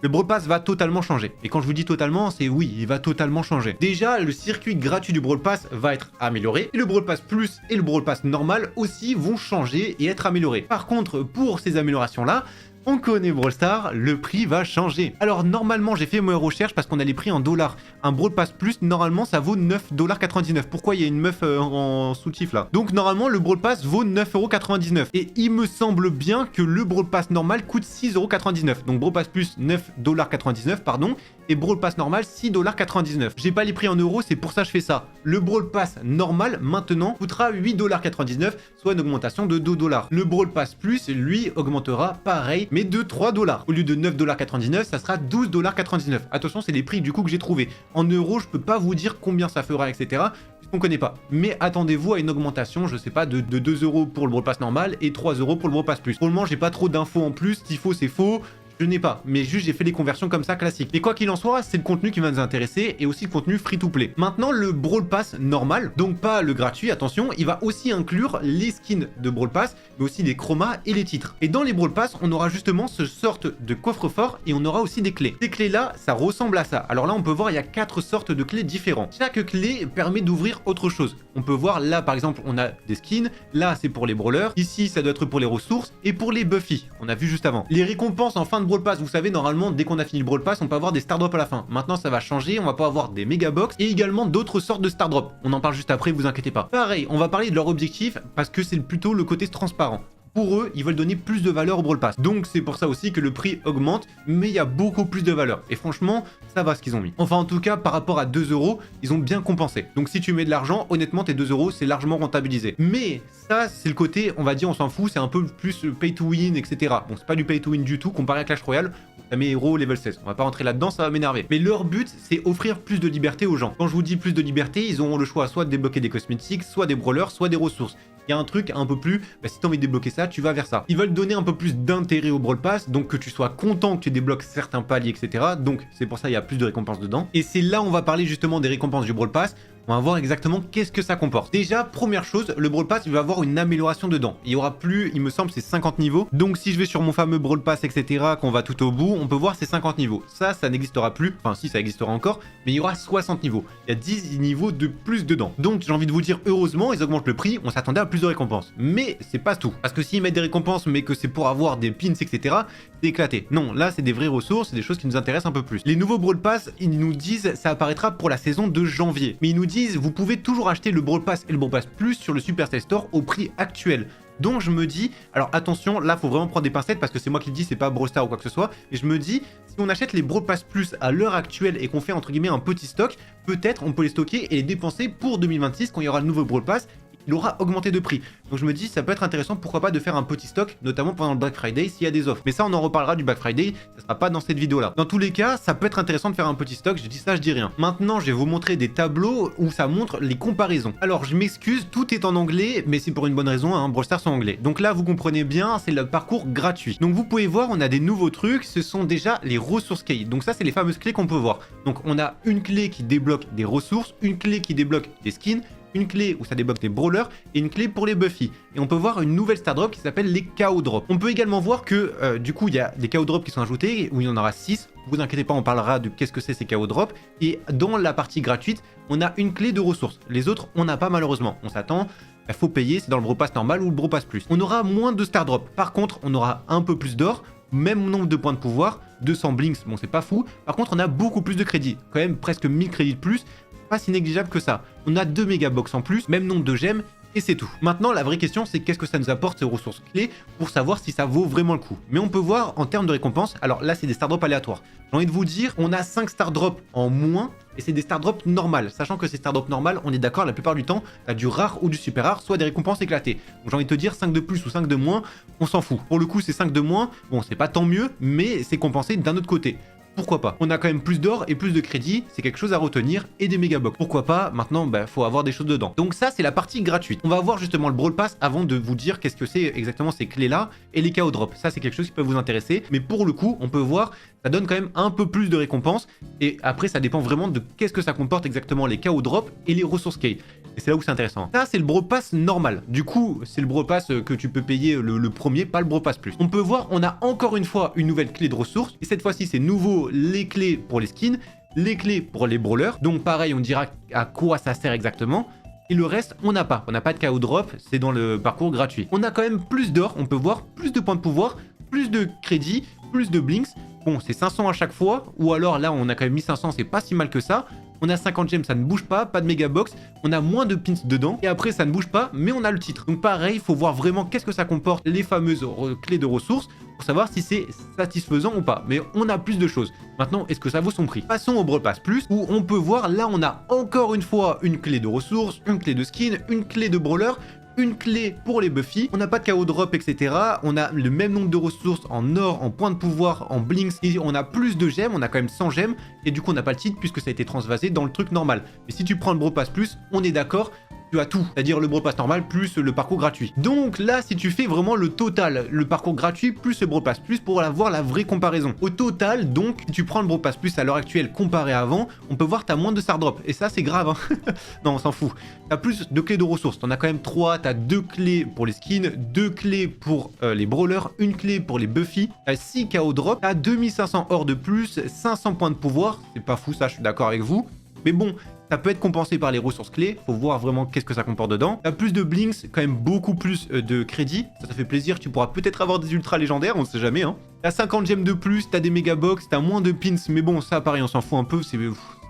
Le Brawl Pass va totalement changer. Et quand je vous dis totalement, c'est oui, il va totalement changer. Déjà, le circuit gratuit du Brawl Pass va être amélioré. Et le Brawl Pass Plus et le Brawl Pass normal aussi vont changer et être améliorés. Par contre, pour ces améliorations-là, on connaît Brawl Stars, le prix va changer. Alors normalement j'ai fait mes recherches parce qu'on a les prix en dollars. Un Brawl Pass Plus, normalement ça vaut 9,99$. Pourquoi il y a une meuf en soutif là? Donc normalement le Brawl Pass vaut 9,99€. Et il me semble bien que le Brawl Pass normal coûte 6,99€. Donc Brawl Pass Plus 9,99$, pardon. Et Brawl Pass normal 6,99$. J'ai pas les prix en euros, c'est pour ça que je fais ça. Le Brawl Pass normal maintenant coûtera 8,99$, soit une augmentation de 2$. Le Brawl Pass Plus, lui, augmentera pareil, mais de 3$. Au lieu de 9,99$, ça sera 12,99$. Attention, c'est les prix du coup que j'ai trouvé. En euros, je peux pas vous dire combien ça fera, etc. puisqu'on connaît pas. Mais attendez-vous à une augmentation, je sais pas, de 2€ pour le Brawl Pass normal et 3€ pour le Brawl Pass Plus. Pour le moment, j'ai pas trop d'infos en plus. Ce qu'il faut, c'est faux. Je n'ai pas, mais juste j'ai fait les conversions comme ça classiques. Mais quoi qu'il en soit, c'est le contenu qui va nous intéresser et aussi le contenu free-to-play. Maintenant, le Brawl Pass normal, donc pas le gratuit, attention, il va aussi inclure les skins de Brawl Pass, mais aussi les chromas et les titres. Et dans les Brawl Pass, on aura justement ce sorte de coffre-fort et on aura aussi des clés. Ces clés-là, ça ressemble à ça. Alors là, on peut voir, il y a 4 sortes de clés différentes. Chaque clé permet d'ouvrir autre chose. On peut voir là, par exemple, on a des skins. Là, c'est pour les brawlers. Ici, ça doit être pour les ressources et pour les Buffy. On a vu juste avant. Les récompenses en fin de Brawl Pass, vous savez, normalement, dès qu'on a fini le Brawl Pass, on peut avoir des Star Drop à la fin. Maintenant, ça va changer. On va pas avoir des Mega Box et également d'autres sortes de Star Drop. On en parle juste après, vous inquiétez pas. Pareil, on va parler de leur objectif parce que c'est plutôt le côté transparent. Pour eux, ils veulent donner plus de valeur au Brawl Pass. Donc c'est pour ça aussi que le prix augmente, mais il y a beaucoup plus de valeur. Et franchement, ça va ce qu'ils ont mis. Enfin en tout cas, par rapport à 2€, ils ont bien compensé. Donc si tu mets de l'argent, honnêtement tes 2€, c'est largement rentabilisé. Mais ça, c'est le côté, on va dire, on s'en fout, c'est un peu plus pay to win, etc. Bon, c'est pas du pay to win du tout comparé à Clash Royale. Ça met héros level 16. On va pas rentrer là-dedans, ça va m'énerver. Mais leur but, c'est offrir plus de liberté aux gens. Quand je vous dis plus de liberté, ils auront le choix soit de débloquer des cosmétiques, soit des brawlers, soit des ressources. Il y a un truc un peu plus, si tu as envie de débloquer ça, tu vas vers ça. Ils veulent donner un peu plus d'intérêt au Brawl Pass, donc que tu sois content que tu débloques certains paliers, etc. Donc c'est pour ça qu'il y a plus de récompenses dedans. Et c'est là où on va parler justement des récompenses du Brawl Pass. On va voir exactement qu'est-ce que ça comporte. Déjà, première chose, le Brawl Pass, il va avoir une amélioration dedans. Il y aura plus, il me semble, c'est 50 niveaux. Donc si je vais sur mon fameux Brawl Pass, etc., qu'on va tout au bout, on peut voir ces 50 niveaux. Ça n'existera plus. Enfin, si, ça existera encore, mais il y aura 60 niveaux. Il y a 10 niveaux de plus dedans. Donc j'ai envie de vous dire, heureusement, ils augmentent le prix. On s'attendait à plus de récompenses. Mais c'est pas tout. Parce que s'ils mettent des récompenses, mais que c'est pour avoir des pins, etc., c'est éclaté. Non, là, c'est des vraies ressources, c'est des choses qui nous intéressent un peu plus. Les nouveaux Brawl Pass, ils nous disent, ça apparaîtra pour la saison de janvier. Mais ils nous disent, vous pouvez toujours acheter le Brawl Pass et le Brawl Pass Plus sur le Supercell Store au prix actuel. Donc je me dis, alors attention, là faut vraiment prendre des pincettes parce que c'est moi qui le dis, c'est pas Brawl Stars ou quoi que ce soit, mais je me dis, si on achète les Brawl Pass Plus à l'heure actuelle et qu'on fait entre guillemets un petit stock, peut-être on peut les stocker et les dépenser pour 2026 quand il y aura le nouveau Brawl Pass. Il aura augmenté de prix. Donc je me dis, ça peut être intéressant, pourquoi pas de faire un petit stock, notamment pendant le Black Friday s'il y a des offres. Mais ça, on en reparlera du Black Friday, ça sera pas dans cette vidéo-là. Dans tous les cas, ça peut être intéressant de faire un petit stock, je dis ça, je dis rien. Maintenant, je vais vous montrer des tableaux où ça montre les comparaisons. Alors, je m'excuse, tout est en anglais, mais c'est pour une bonne raison, hein, Brawl Stars sont anglais. Donc là, vous comprenez bien, c'est le parcours gratuit. Donc vous pouvez voir, on a des nouveaux trucs, ce sont déjà les ressources clés. Donc ça, c'est les fameuses clés qu'on peut voir. Donc on a une clé qui débloque des ressources, une clé qui débloque des skins, une clé où ça débloque des brawlers et une clé pour les Buffy. Et on peut voir une nouvelle Star Drop qui s'appelle les KO Drop. On peut également voir que du coup il y a des KO Drop qui sont ajoutés, où il y en aura 6. Vous inquiétez pas, on parlera de qu'est-ce que c'est ces KO Drop. Et dans la partie gratuite, on a une clé de ressources. Les autres, on n'a pas malheureusement. On s'attend, il faut payer, c'est dans le Brawl Pass normal ou le Brawl Pass Plus. On aura moins de Star Drop. Par contre, on aura un peu plus d'or, même nombre de points de pouvoir, 200 blinks, bon c'est pas fou. Par contre, on a beaucoup plus de crédits, quand même presque 1000 crédits de plus. Pas si négligeable que ça. On a 2 méga box en plus, même nombre de gemmes, et c'est tout. Maintenant, la vraie question, c'est qu'est-ce que ça nous apporte ces ressources clés pour savoir si ça vaut vraiment le coup. Mais on peut voir en termes de récompenses, alors là, c'est des Star Drops aléatoires. J'ai envie de vous dire, on a 5 Star Drops en moins, et c'est des Star Drops normales. Sachant que ces Star Drops normales, on est d'accord, la plupart du temps, t'as du rare ou du super rare, soit des récompenses éclatées. Donc j'ai envie de te dire, 5 de plus ou 5 de moins, on s'en fout. Pour le coup, c'est 5 de moins, bon, c'est pas tant mieux, mais c'est compensé d'un autre côté. Pourquoi pas? On a quand même plus d'or et plus de crédit, c'est quelque chose à retenir, et des mégabox. Pourquoi pas? Maintenant, faut avoir des choses dedans. Donc ça, c'est la partie gratuite. On va voir justement le Brawl Pass avant de vous dire qu'est-ce que c'est exactement ces clés-là et les KO Drop. Ça, c'est quelque chose qui peut vous intéresser. Mais pour le coup, on peut voir, ça donne quand même un peu plus de récompenses. Et après, ça dépend vraiment de qu'est-ce que ça comporte exactement les KO Drop et les ressources clés. Et c'est là où c'est intéressant. Ça, c'est le Brawl Pass normal. Du coup, c'est le Brawl Pass que tu peux payer le premier, pas le Brawl Pass Plus. On peut voir, on a encore une fois une nouvelle clé de ressources. Et cette fois-ci, c'est nouveau les clés pour les skins, les clés pour les brawlers. Donc pareil, on dira à quoi ça sert exactement. Et le reste, on n'a pas. On n'a pas de KO drop, c'est dans le parcours gratuit. On a quand même plus d'or, on peut voir plus de points de pouvoir, plus de crédit, plus de blinks. Bon, c'est 500 à chaque fois, ou alors là, on a quand même 1500, c'est pas si mal que ça. On a 50 gemmes, ça ne bouge pas de méga box, on a moins de pins dedans, et après ça ne bouge pas, mais on a le titre. Donc pareil, il faut voir vraiment qu'est-ce que ça comporte, les fameuses clés de ressources, pour savoir si c'est satisfaisant ou pas. Mais on a plus de choses. Maintenant, est-ce que ça vaut son prix? Passons au Brawl Pass Plus, où on peut voir, là on a encore une fois une clé de ressources, une clé de skin, une clé de brawler, une clé pour les Buffy, on n'a pas de KO drop, etc. On a le même nombre de ressources en or, en points de pouvoir, en blinks, et on a plus de gemmes, on a quand même 100 gemmes, et du coup on n'a pas le titre puisque ça a été transvasé dans le truc normal. Mais si tu prends le Brawl Pass Plus, on est d'accord, tu as tout, c'est-à-dire le Brawl Pass normal plus le parcours gratuit. Donc là, si tu fais vraiment le total, le parcours gratuit plus le Brawl Pass Plus pour avoir la vraie comparaison. Au total, donc, si tu prends le Brawl Pass Plus à l'heure actuelle comparé à avant, on peut voir que tu as moins de star drop. Et ça, c'est grave, hein. Non, on s'en fout. Tu as plus de clés de ressources. Tu en as quand même 3. Tu as 2 clés pour les skins, 2 clés pour les brawlers, une clé pour les Buffy. Tu as 6 KO drop. Tu as 2500 or de plus, 500 points de pouvoir. C'est pas fou, ça, je suis d'accord avec vous. Mais bon, ça peut être compensé par les ressources clés, faut voir vraiment qu'est-ce que ça comporte dedans. T'as plus de blinks, quand même beaucoup plus de crédit, ça fait plaisir, tu pourras peut-être avoir des ultras légendaires, on sait jamais hein. T'as 50 gemmes de plus, t'as des méga box, t'as moins de pins, mais bon ça pareil on s'en fout un peu, c'est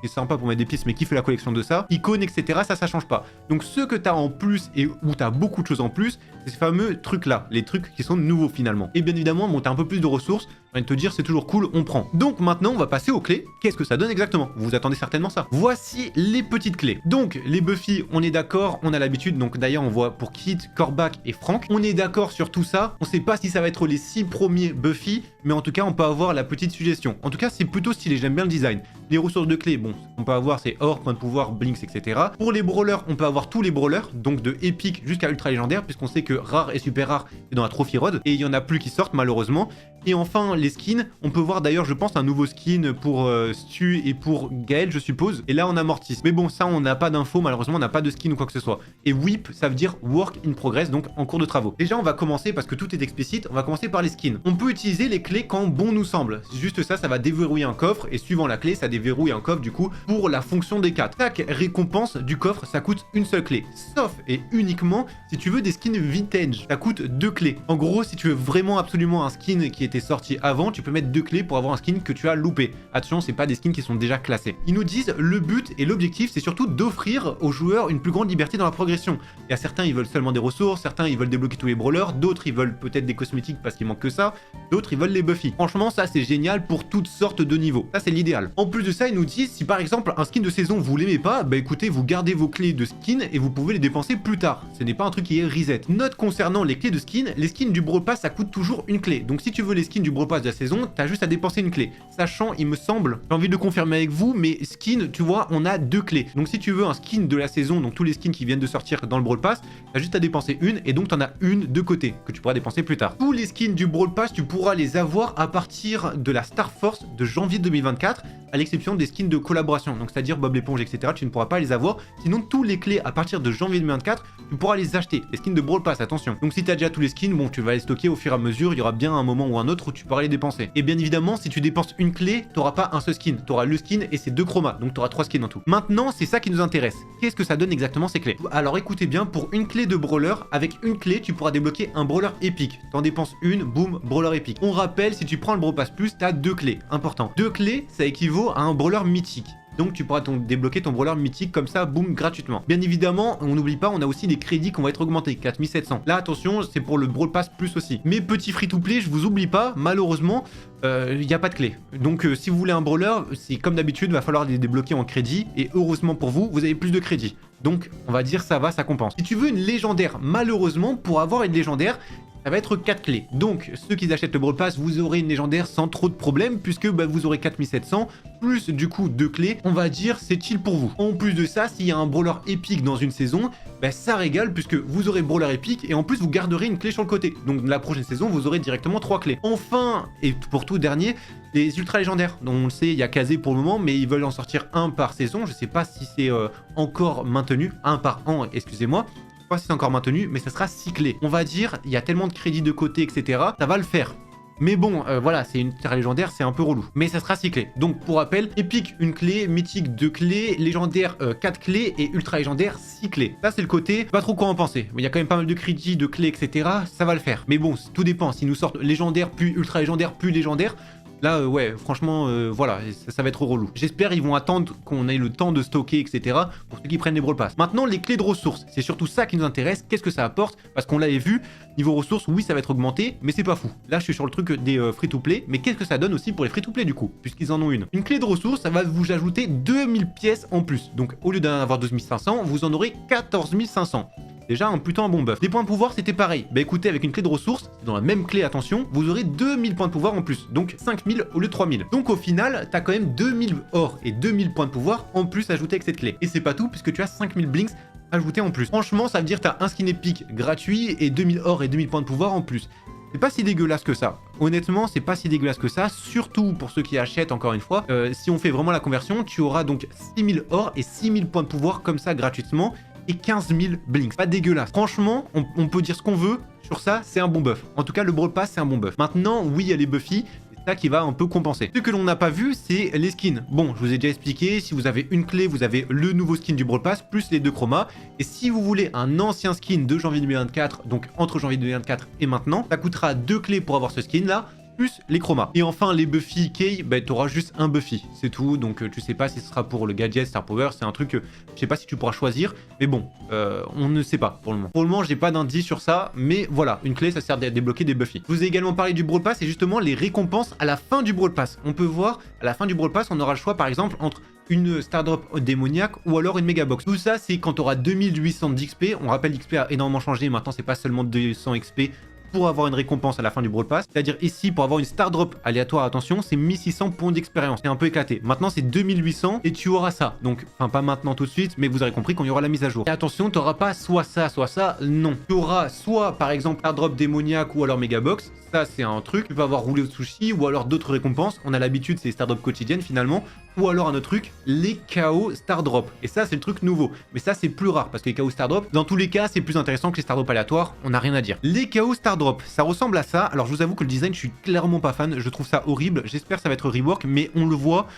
sympa pour mettre des pistes, mais qui fait la collection de ça? Icônes, etc. Ça change pas. Donc ce que t'as en plus et où t'as beaucoup de choses en plus, c'est ces fameux trucs-là, les trucs qui sont nouveaux finalement. Et bien évidemment, bon, t'as un peu plus de ressources, je viens de te dire, c'est toujours cool, on prend. Donc maintenant, on va passer aux clés. Qu'est-ce que ça donne exactement? Vous vous attendez certainement ça. Voici les petites clés. Donc les Buffy, on est d'accord, on a l'habitude, donc d'ailleurs on voit pour Kit, Kor'bak et Frank. On est d'accord sur tout ça, on sait pas si ça va être les 6 premiers Buffy, mais en tout cas on peut avoir la petite suggestion. En tout cas c'est plutôt stylé, j'aime bien le design. Les ressources de clés, bon, on peut avoir c'est or, point de pouvoir, blinks, etc. Pour les brawlers, on peut avoir tous les brawlers, donc de épique jusqu'à ultra légendaire, puisqu'on sait que rare et super rare, c'est dans la Trophy Road, et il y en a plus qui sortent malheureusement. Et enfin, les skins, on peut voir d'ailleurs, je pense, un nouveau skin pour Stu et pour Gaël, je suppose. Et là, on a Mortis. Mais bon, ça, on n'a pas d'infos, malheureusement, on n'a pas de skin ou quoi que ce soit. Et WIP, ça veut dire Work in Progress, donc en cours de travaux. Déjà, on va commencer, parce que tout est explicite, on va commencer par les skins. On peut utiliser les clés quand bon nous semble. C'est juste ça, ça va déverrouiller un coffre, et suivant la clé, ça déverrouille un coffre, du coup, pour la fonction des 4. Chaque récompense du coffre, ça coûte une seule clé. Sauf et uniquement si tu veux des skins vintage. Ça coûte 2 clés. En gros, si tu veux vraiment absolument un skin qui était sorti avant, tu peux mettre 2 clés pour avoir un skin que tu as loupé. Attention, c'est pas des skins qui sont déjà classés. Ils nous disent le but et l'objectif, c'est surtout d'offrir aux joueurs une plus grande liberté dans la progression. Il y a certains, ils veulent seulement des ressources, certains, ils veulent débloquer tous les brawlers, d'autres, ils veulent peut-être des cosmétiques parce qu'il manque que ça, d'autres, ils veulent les Buffy. Franchement, ça, c'est génial pour toutes sortes de niveaux. Ça, c'est l'idéal. En plus de ça, ils nous disent, si par exemple, un skin de saison, vous l'aimez pas, bah écoutez, vous gardez vos clés de skin et vous pouvez les dépenser plus tard. Ce n'est pas un truc qui est reset. Note concernant les clés de skin, les skins du Brawl Pass, ça coûte toujours une clé. Donc si tu veux les skins du Brawl Pass de la saison, t'as juste à dépenser une clé. Sachant, il me semble, j'ai envie de confirmer avec vous, mais skin, tu vois, on a 2 clés. Donc si tu veux un skin de la saison, donc tous les skins qui viennent de sortir dans le Brawl Pass, t'as juste à dépenser une et donc t'en as une de côté que tu pourras dépenser plus tard. Tous les skins du Brawl Pass, tu pourras les avoir à partir de la Star Force de janvier 2024, à l'exception des skins de collaboration. Donc c'est-à-dire Bob l'éponge, etc. Tu ne pourras pas les avoir. Sinon, tous les clés à partir de janvier 2024, tu pourras les acheter. Les skins de Brawl Pass, attention. Donc si tu as déjà tous les skins, bon, tu vas les stocker au fur et à mesure. Il y aura bien un moment ou un autre où tu pourras les dépenser. Et bien évidemment, si tu dépenses une clé, tu n'auras pas un seul skin. Tu auras le skin et ses 2 chromas. Donc tu auras 3 skins en tout. Maintenant, c'est ça qui nous intéresse. Qu'est-ce que ça donne exactement ces clés? Alors écoutez bien, pour une clé de brawler, avec une clé, tu pourras débloquer un brawler épique. T'en dépenses une, boum, brawler épique. On rappelle, si tu prends le Brawl Pass Plus, tu as 2 clés. Important. 2 clés, ça équivaut à un brawler mythique. Donc tu pourras débloquer ton brawler mythique comme ça, boum, gratuitement. Bien évidemment, on n'oublie pas, on a aussi des crédits qui vont être augmentés, 4700. Là, attention, c'est pour le Brawl Pass Plus aussi. Mais petit free-to-play, je vous oublie pas, malheureusement, il n'y a pas de clé. Donc si vous voulez un brawler, c'est comme d'habitude, il va falloir les débloquer en crédit. Et heureusement pour vous, vous avez plus de crédit. Donc on va dire ça va, ça compense. Si tu veux une légendaire, malheureusement, pour avoir une légendaire, ça va être 4 clés. Donc ceux qui achètent le Brawl Pass, vous aurez une légendaire sans trop de problèmes, puisque vous aurez 4700, plus du coup 2 clés, on va dire c'est chill pour vous. En plus de ça, s'il y a un brawler épique dans une saison, ça régale, puisque vous aurez brawler épique, et en plus vous garderez une clé sur le côté. Donc la prochaine saison, vous aurez directement 3 clés. Enfin, et pour tout dernier, les ultra légendaires. Donc on le sait, il y a Kazé pour le moment, mais ils veulent en sortir un par saison. Je sais pas si c'est encore maintenu, un par an, excusez-moi. Je sais pas si c'est encore maintenu, mais ça sera 6 clés. On va dire, il y a tellement de crédits de côté, etc. Ça va le faire. Mais bon, voilà, c'est une ultra légendaire, c'est un peu relou. Mais ça sera 6 clés. Donc pour rappel, épique 1 clé, mythique 2 clés, légendaire 4 clés et ultra légendaire 6 clés. Ça c'est le côté, pas trop quoi en penser. Il y a quand même pas mal de crédits, de clés, etc. Ça va le faire. Mais bon, tout dépend. S'ils nous sortent légendaire, puis ultra légendaire, puis légendaire, là, ouais, franchement, voilà, ça va être relou. J'espère qu'ils vont attendre qu'on ait le temps de stocker, etc. pour ceux qui prennent les Brawl Pass. Maintenant, les clés de ressources, c'est surtout ça qui nous intéresse. Qu'est-ce que ça apporte? Parce qu'on l'avait vu, niveau ressources, oui, ça va être augmenté, mais c'est pas fou. Là, je suis sur le truc des free-to-play, mais qu'est-ce que ça donne aussi pour les free-to-play du coup, puisqu'ils en ont une? Une clé de ressources, ça va vous ajouter 2000 pièces en plus. Donc, au lieu d'en avoir 12 500, vous en aurez 14 500. Déjà un putain bon buff. Les points de pouvoir c'était pareil. Écoutez, avec une clé de ressources, dans la même clé attention, vous aurez 2000 points de pouvoir en plus. Donc 5000 au lieu de 3000. Donc au final, t'as quand même 2000 or et 2000 points de pouvoir en plus ajoutés avec cette clé. Et c'est pas tout puisque tu as 5000 blinks ajoutés en plus. Franchement, ça veut dire que t'as un skin épique gratuit et 2000 or et 2000 points de pouvoir en plus. C'est pas si dégueulasse que ça. Honnêtement, c'est pas si dégueulasse que ça, surtout pour ceux qui achètent, encore une fois. Si on fait vraiment la conversion, tu auras donc 6000 or et 6000 points de pouvoir comme ça gratuitement. Et 15 000 blinks. Pas dégueulasse. Franchement, on peut dire ce qu'on veut. Sur ça, c'est un bon buff. En tout cas, le Brawl Pass, c'est un bon buff. Maintenant, oui, il y a les Buffy. C'est ça qui va un peu compenser. Ce que l'on n'a pas vu, c'est les skins. Bon, je vous ai déjà expliqué. Si vous avez une clé, vous avez le nouveau skin du Brawl Pass, plus les 2 chromas. Et si vous voulez un ancien skin de janvier 2024, donc entre janvier 2024 et maintenant, ça coûtera 2 clés pour avoir ce skin-là, plus les chromas. Et enfin, les Buffy Kay, t'auras juste un Buffy, c'est tout. Donc tu sais pas si ce sera pour le gadget, Star Power, c'est un truc que je sais pas si tu pourras choisir. Mais bon, on ne sait pas pour le moment. Pour le moment, j'ai pas d'indice sur ça, mais voilà, une clé, ça sert à débloquer des Buffy. Je vous ai également parlé du Brawl Pass et justement les récompenses à la fin du Brawl Pass. On peut voir, à la fin du Brawl Pass, on aura le choix par exemple entre une Star Drop démoniaque ou alors une Mega Box. Tout ça, c'est quand tu auras 2800 d'XP. On rappelle, l'XP a énormément changé, maintenant c'est pas seulement 200 XP pour avoir une récompense à la fin du Brawl Pass. C'est-à-dire ici, pour avoir une Star Drop aléatoire, attention, c'est 1600 points d'expérience. C'est un peu éclaté. Maintenant, c'est 2800 et tu auras ça. Donc, enfin, pas maintenant tout de suite, mais vous aurez compris quand il y aura la mise à jour. Et attention, tu n'auras pas soit ça, non. Tu auras soit, par exemple, Star Drop démoniaque ou alors Mega Box. Ça, c'est un truc. Tu peux avoir roulé au sushi ou alors d'autres récompenses. On a l'habitude, c'est les Star Drop quotidiennes finalement. Ou alors un autre truc, les KO Star Drop. Et ça, c'est le truc nouveau. Mais ça, c'est plus rare parce que les KO Star Drop, dans tous les cas, c'est plus intéressant que les Star Drop aléatoires. On n'a rien à dire. Les KO Star Drop, ça ressemble à ça. Alors, je vous avoue que le design, je suis clairement pas fan. Je trouve ça horrible. J'espère que ça va être rework, mais on le voit.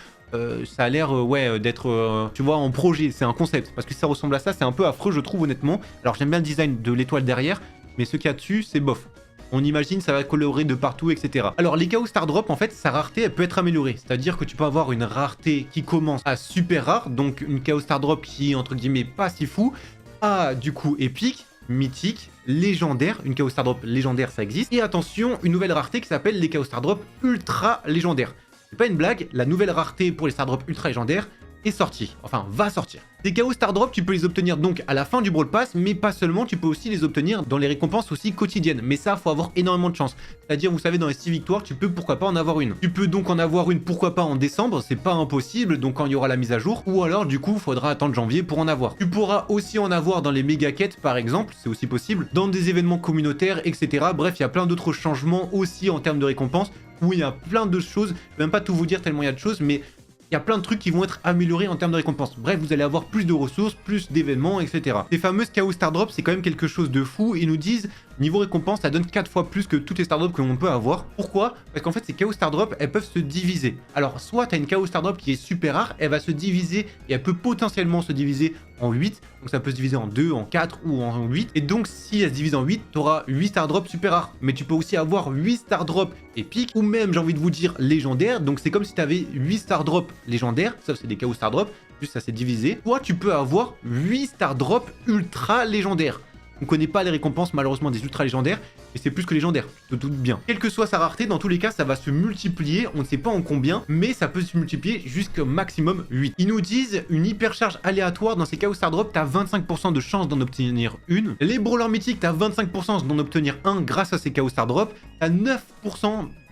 Ça a l'air ouais d'être tu vois en projet, c'est un concept parce que si ça ressemble à ça, c'est un peu affreux je trouve honnêtement. Alors j'aime bien le design de l'étoile derrière, mais ce qu'il y a dessus c'est bof. On imagine ça va colorer de partout, etc. Alors les KO Star Drop, en fait, sa rareté, elle peut être améliorée. C'est-à-dire que tu peux avoir une rareté qui commence à super rare, donc une KO Star Drop qui est entre guillemets pas si fou, à du coup épique, mythique, légendaire. Une KO Star Drop légendaire, ça existe. Et attention, une nouvelle rareté qui s'appelle les KO Star Drop ultra légendaires. C'est pas une blague, la nouvelle rareté pour les Star Drop ultra légendaires est sortie, enfin va sortir. Ces KO Star Drop, tu peux les obtenir donc à la fin du Brawl Pass, mais pas seulement, tu peux aussi les obtenir dans les récompenses aussi quotidiennes. Mais ça, faut avoir énormément de chance. C'est-à-dire, vous savez, dans les 6 victoires, tu peux pourquoi pas en avoir une. Tu peux donc en avoir une pourquoi pas en décembre, c'est pas impossible, donc quand il y aura la mise à jour, ou alors du coup, faudra attendre janvier pour en avoir. Tu pourras aussi en avoir dans les méga quêtes par exemple, c'est aussi possible, dans des événements communautaires, etc. Bref, il y a plein d'autres changements aussi en termes de récompenses, où il y a plein de choses, je vais même pas tout vous dire tellement il y a de choses, mais il y a plein de trucs qui vont être améliorés en termes de récompenses. Bref, vous allez avoir plus de ressources, plus d'événements, etc. Ces fameuses KO Star Drop, c'est quand même quelque chose de fou. Ils nous disent, niveau récompense, ça donne 4 fois plus que toutes les Star Drop que l'on peut avoir. Pourquoi? Parce qu'en fait, ces KO Star Drop, elles peuvent se diviser. Alors, soit tu as une KO Star Drop qui est super rare, elle va se diviser, et elle peut potentiellement se diviser en 8. Donc ça peut se diviser en 2, en 4 ou en 8. Et donc, si elle se divise en 8, tu auras 8 Star Drop super rares. Mais tu peux aussi avoir 8 Star Drop épiques, ou même, j'ai envie de vous dire, légendaires. Donc c'est comme si tu avais 8 Star Drop légendaires, sauf c'est des KO Star Drop, juste ça s'est divisé. Toi, tu peux avoir 8 Star Drop ultra légendaires. On connaît pas les récompenses malheureusement des ultra légendaires, et c'est plus que légendaire, tu te doutes bien. Quelle que soit sa rareté, dans tous les cas, ça va se multiplier, on ne sait pas en combien, mais ça peut se multiplier jusqu'au maximum 8. Ils nous disent une hypercharge aléatoire, dans ces Chaos Star Drop, t'as 25% de chance d'en obtenir une. Les brawlers mythiques, t'as 25% d'en obtenir un grâce à ces Chaos Star Drop, t'as 9%.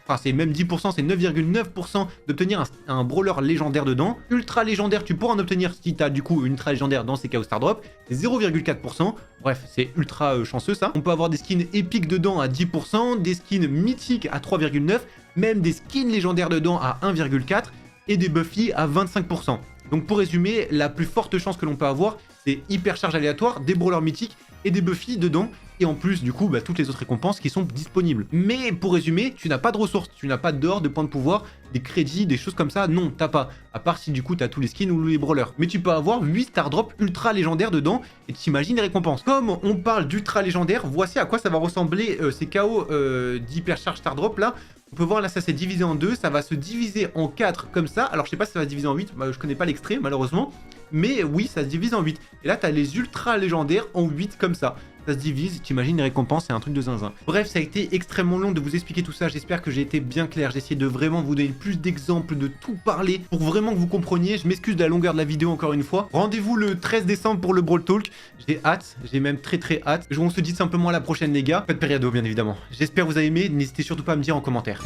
Enfin, c'est même 10%, c'est 9,9% d'obtenir un brawler légendaire dedans. Ultra légendaire, tu pourras en obtenir si tu as du coup une ultra légendaire dans ces Chaos Star Drop. C'est 0,4%. Bref, c'est ultra chanceux ça. On peut avoir des skins épiques dedans à 10%, des skins mythiques à 3,9%, même des skins légendaires dedans à 1,4% et des Buffy à 25%. Donc pour résumer, la plus forte chance que l'on peut avoir, c'est hypercharge aléatoire, des brawlers mythiques et des Buffy dedans. Et en plus, du coup, toutes les autres récompenses qui sont disponibles. Mais pour résumer, tu n'as pas de ressources, tu n'as pas d'or, de points de pouvoir, des crédits, des choses comme ça. Non, t'as pas. À part si du coup, t'as tous les skins ou les brawlers. Mais tu peux avoir 8 star drops ultra légendaires dedans et t'imagines les récompenses. Comme on parle d'ultra légendaire, voici à quoi ça va ressembler ces KO d'hypercharge star drop là. On peut voir là, ça s'est divisé en deux, ça va se diviser en 4 comme ça. Alors je sais pas si ça va se diviser en 8, je connais pas l'extrait malheureusement. Mais oui, ça se divise en 8. Et là, t'as les ultra légendaires en 8 comme ça. Ça se divise, t'imagines les récompenses, c'est un truc de zinzin. Bref, ça a été extrêmement long de vous expliquer tout ça, j'espère que j'ai été bien clair, j'ai essayé de vraiment vous donner plus d'exemples, de tout parler, pour vraiment que vous compreniez. Je m'excuse de la longueur de la vidéo encore une fois. Rendez-vous le 13 décembre pour le Brawl Talk, j'ai hâte, j'ai même très hâte. On se dit simplement à la prochaine les gars, pas de période bien évidemment. J'espère que vous avez aimé, n'hésitez surtout pas à me dire en commentaire.